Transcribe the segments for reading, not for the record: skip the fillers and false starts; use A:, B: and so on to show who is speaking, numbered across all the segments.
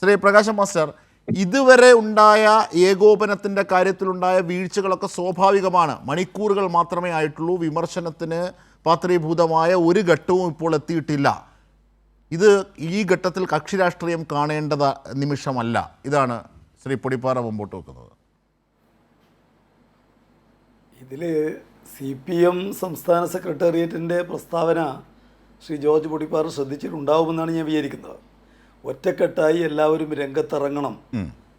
A: ശ്രീ പ്രകാശം മാസ്റ്റർ, ഇതുവരെ ഉണ്ടായ ഏകോപനത്തിൻ്റെ കാര്യത്തിലുണ്ടായ വീഴ്ചകളൊക്കെ സ്വാഭാവികമാണ്. മണിക്കൂറുകൾ മാത്രമേ ആയിട്ടുള്ളൂ. വിമർശനത്തിന് പാത്രീഭൂതമായ ഒരു ഘട്ടവും ഇപ്പോൾ എത്തിയിട്ടില്ല. ഇത് ഈ ഘട്ടത്തിൽ കക്ഷി രാഷ്ട്രീയം കാണേണ്ട നിമിഷമല്ല. ഇതാണ് ശ്രീ പൊടിപ്പാറ മുമ്പോട്ട് വെക്കുന്നത്.
B: ഇതിൽ CPM സംസ്ഥാന സെക്രട്ടേറിയറ്റിൻ്റെ പ്രസ്താവന ശ്രീ ജോർജ് പൊടിപ്പാറ ശ്രദ്ധിച്ചിട്ടുണ്ടാവുമെന്നാണ് ഞാൻ വിചാരിക്കുന്നത്. ഒറ്റക്കെട്ടായി എല്ലാവരും രംഗത്തിറങ്ങണം,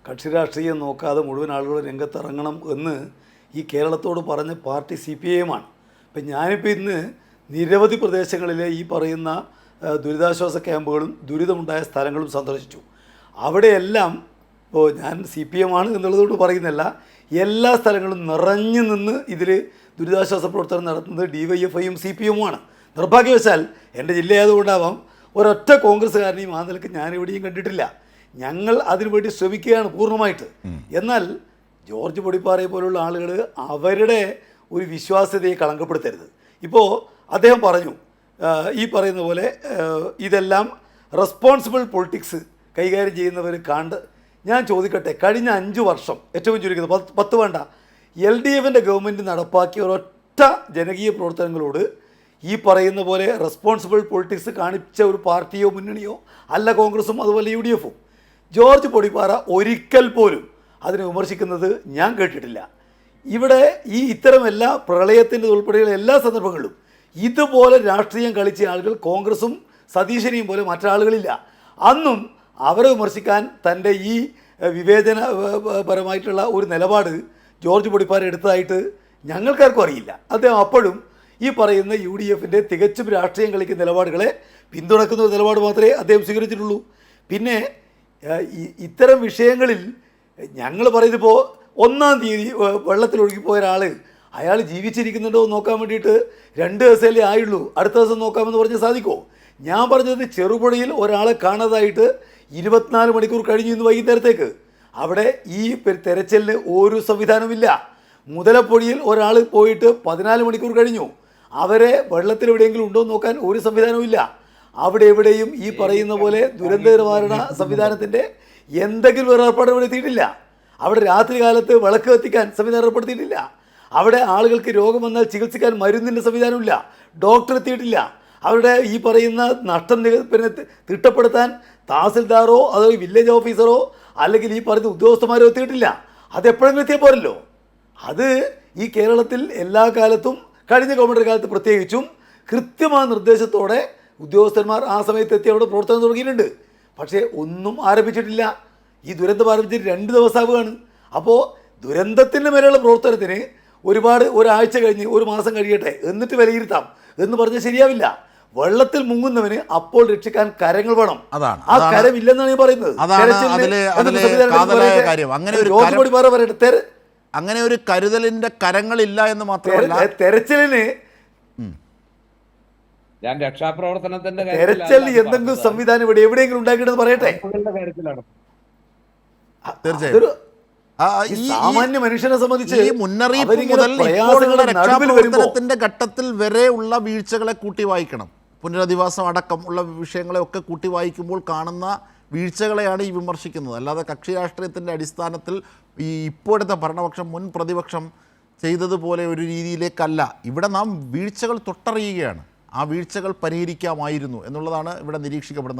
B: കക്ഷി രാഷ്ട്രീയം നോക്കാതെ മുഴുവൻ ആളുകൾ രംഗത്തിറങ്ങണം എന്ന് ഈ കേരളത്തോട് പറഞ്ഞ പാർട്ടി CPIM ആണ്. ഇപ്പം ഞാനിപ്പോൾ ഇന്ന് നിരവധി പ്രദേശങ്ങളിലെ ഈ പറയുന്ന ദുരിതാശ്വാസ ക്യാമ്പുകളും ദുരിതമുണ്ടായ സ്ഥലങ്ങളും സന്ദർശിച്ചു. അവിടെയെല്ലാം ഇപ്പോൾ ഞാൻ CPM ആണ് എന്നുള്ളതുകൊണ്ട് പറയുന്നില്ല, എല്ലാ സ്ഥലങ്ങളും നിറഞ്ഞു നിന്ന് ഇതിൽ ദുരിതാശ്വാസ പ്രവർത്തനം നടത്തുന്നത് DYFIയും CPIയുമാണ്. നിർഭാഗ്യവശാൽ എൻ്റെ ജില്ലയായതുകൊണ്ടാവാം ഒരൊറ്റ കോൺഗ്രസ്സുകാരനെയും ആ നിലക്ക് ഞാനിവിടെയും കണ്ടിട്ടില്ല. ഞങ്ങൾ അതിനുവേണ്ടി ശ്രമിക്കുകയാണ് പൂർണ്ണമായിട്ട്. എന്നാൽ ജോർജ് പൊടിപ്പാറയെ പോലുള്ള ആളുകൾ അവരുടെ ഒരു വിശ്വാസ്യതയെ കളങ്കപ്പെടുത്തരുത്. ഇപ്പോൾ അദ്ദേഹം പറഞ്ഞു ഈ പറയുന്ന പോലെ ഇതെല്ലാം റെസ്പോൺസിബിൾ പൊളിറ്റിക്സ് കൈകാര്യം ചെയ്യുന്നവർ ഞാൻ ചോദിക്കട്ടെ, കഴിഞ്ഞ 5 വർഷം ഏറ്റവും ചുരുക്കുന്നത് 10 വേണ്ട, LDFിൻ്റെ ഗവൺമെൻറ് നടപ്പാക്കിയ ഒരൊറ്റ ജനകീയ പ്രവർത്തനങ്ങളോട് ഈ പറയുന്ന പോലെ റെസ്പോൺസിബിൾ പൊളിറ്റിക്സ് കാണിച്ച ഒരു പാർട്ടിയോ മുന്നണിയോ അല്ല കോൺഗ്രസും അതുപോലെ UDFും. ജോർജ് പൊടിപ്പാറ ഒരിക്കൽ പോലും അതിനെ വിമർശിക്കുന്നത് ഞാൻ കേട്ടിട്ടില്ല. ഇവിടെ ഇത്തരം എല്ലാ പ്രളയത്തിൻ്റെ ഉൾപ്പെടെയുള്ള എല്ലാ സന്ദർഭങ്ങളിലും ഇതുപോലെ രാഷ്ട്രീയം കളിച്ച ആളുകൾ കോൺഗ്രസും സതീശനെയും പോലെ മറ്റാളുകളില്ല. അന്നും അവരെ വിമർശിക്കാൻ തൻ്റെ ഈ വിവേചനപരമായിട്ടുള്ള ഒരു നിലപാട് ജോർജ് പൊടിപ്പാറ എടുത്തതായിട്ട് ഞങ്ങൾക്കാർക്കും അറിയില്ല. അദ്ദേഹം അപ്പോഴും ഈ പറയുന്ന UDFിൻ്റെ തികച്ചും രാഷ്ട്രീയം കളിക്കുന്ന നിലപാടുകളെ പിന്തുണക്കുന്ന ഒരു നിലപാട് മാത്രമേ അദ്ദേഹം സ്വീകരിച്ചിട്ടുള്ളൂ. പിന്നെ ഇത്തരം വിഷയങ്ങളിൽ ഞങ്ങൾ പറയുന്നതിപ്പോൾ 1-ാം തീയതി വെള്ളത്തിലൊഴുകിപ്പോയ ഒരാൾ അയാൾ ജീവിച്ചിരിക്കുന്നുണ്ടോ എന്ന് നോക്കാൻ വേണ്ടിയിട്ട് 2 ദിവസമല്ലേ ആയുള്ളൂ, അടുത്ത ദിവസം നോക്കാമെന്ന് പറഞ്ഞാൽ സാധിക്കുമോ? ഞാൻ പറഞ്ഞത് ചെറുപുഴയിൽ ഒരാളെ കാണാതായിട്ട് 24 മണിക്കൂർ കഴിഞ്ഞു ഇന്ന് വൈകുന്നേരത്തേക്ക്. അവിടെ ഈ തെരച്ചിലിന് ഒരു സംവിധാനമില്ല. മുതലപ്പൊഴിയിൽ ഒരാൾ പോയിട്ട് 14 മണിക്കൂർ കഴിഞ്ഞു. അവരെ വെള്ളത്തിലെവിടെയെങ്കിലും ഉണ്ടോ എന്ന് നോക്കാൻ ഒരു സംവിധാനവും ഇല്ല. അവിടെ എവിടെയും ഈ പറയുന്ന പോലെ ദുരന്ത നിവാരണ സംവിധാനത്തിൻ്റെ എന്തെങ്കിലും ഒരു ഏർപ്പാട് ഇവിടെ എത്തിയിട്ടില്ല. അവിടെ രാത്രി കാലത്ത് വിളക്ക് കത്തിക്കാൻ സംവിധാനം ഏർപ്പെടുത്തിയിട്ടില്ല. അവിടെ ആളുകൾക്ക് രോഗം വന്നാൽ ചികിത്സിക്കാൻ മരുന്നിൻ്റെ സംവിധാനമില്ല, ഡോക്ടർ എത്തിയിട്ടില്ല. അവരുടെ ഈ പറയുന്ന നഷ്ടം പിന്നെ തിട്ടപ്പെടുത്താൻ തഹസിൽദാറോ അതോ വില്ലേജ് ഓഫീസറോ അല്ലെങ്കിൽ ഈ പറയുന്ന ഉദ്യോഗസ്ഥന്മാരോ എത്തിയിട്ടില്ല. അതെപ്പോഴെങ്കിലും എത്തിയാൽ പോരല്ലോ. അത് ഈ കേരളത്തിൽ എല്ലാ കാലത്തും കഴിഞ്ഞ ഗവൺമെൻറ് കാലത്ത് പ്രത്യേകിച്ചും കൃത്യമായ നിർദ്ദേശത്തോടെ ഉദ്യോഗസ്ഥന്മാർ ആ സമയത്ത് എത്തി അവിടെ പ്രവർത്തനം തുടങ്ങിയിട്ടുണ്ട്. പക്ഷേ ഒന്നും ആരംഭിച്ചിട്ടില്ല. ഈ ദുരന്തം ആരംഭിച്ചിട്ട് 2 ദിവസമാവുകയാണ്. അപ്പോൾ ദുരന്തത്തിൻ്റെ മേലെയുള്ള പ്രവർത്തനത്തിന് ഒരാഴ്ച കഴിഞ്ഞ് 1 മാസം കഴിയട്ടെ എന്നിട്ട് വിലയിരുത്താം എന്ന് പറഞ്ഞാൽ ശരിയാവില്ല. വെള്ളത്തിൽ മുങ്ങുന്നവന് അപ്പോൾ രക്ഷിക്കാൻ കരങ്ങൾ വേണം. ആ കരമില്ലെന്നാണ് ഞാൻ പറയുന്നത്.
A: അങ്ങനെ ഒരു കരുതലിന്റെ കരങ്ങളില്ല എന്ന് മാത്രമല്ല,
B: തെരച്ചിലിന്
C: ഞാൻ രക്ഷാപ്രവർത്തനത്തിന്റെ
B: തെരച്ചിലിന് എന്തെങ്കിലും സംവിധാനം ഇവിടെ എവിടെയെങ്കിലും ഉണ്ടാക്കിയിട്ടെന്ന് പറയട്ടെ.
A: തീർച്ചയായും
B: സാമാന്യ മനുഷ്യനെ സംബന്ധിച്ച്
A: ഈ മുന്നറിയിപ്പ് മുതൽ ഇപ്പോഴുള്ള രക്ഷാപ്രവർത്തനത്തിന്റെ ഘട്ടത്തിൽ വരെ ഉള്ള വീഴ്ചകളെ കൂട്ടി വായിക്കണം. പുനരധിവാസം അടക്കം ഉള്ള വിഷയങ്ങളെ ഒക്കെ കൂട്ടി വായിക്കുമ്പോൾ കാണുന്ന വീഴ്ചകളെയാണ് ഈ വിമർശിക്കുന്നത്. അല്ലാതെ കക്ഷി രാഷ്ട്രീയത്തിൻ്റെ അടിസ്ഥാനത്തിൽ ഇപ്പോഴത്തെ ഭരണപക്ഷം മുൻ പ്രതിപക്ഷം ചെയ്തതുപോലെ ഒരു രീതിയിലേക്കല്ല. ഇവിടെ നാം വീഴ്ചകൾ തൊട്ടറിയുകയാണ്. ആ വീഴ്ചകൾ പരിഹരിക്കാമായിരുന്നു എന്നുള്ളതാണ് ഇവിടെ നിരീക്ഷിക്കപ്പെടുന്നത്.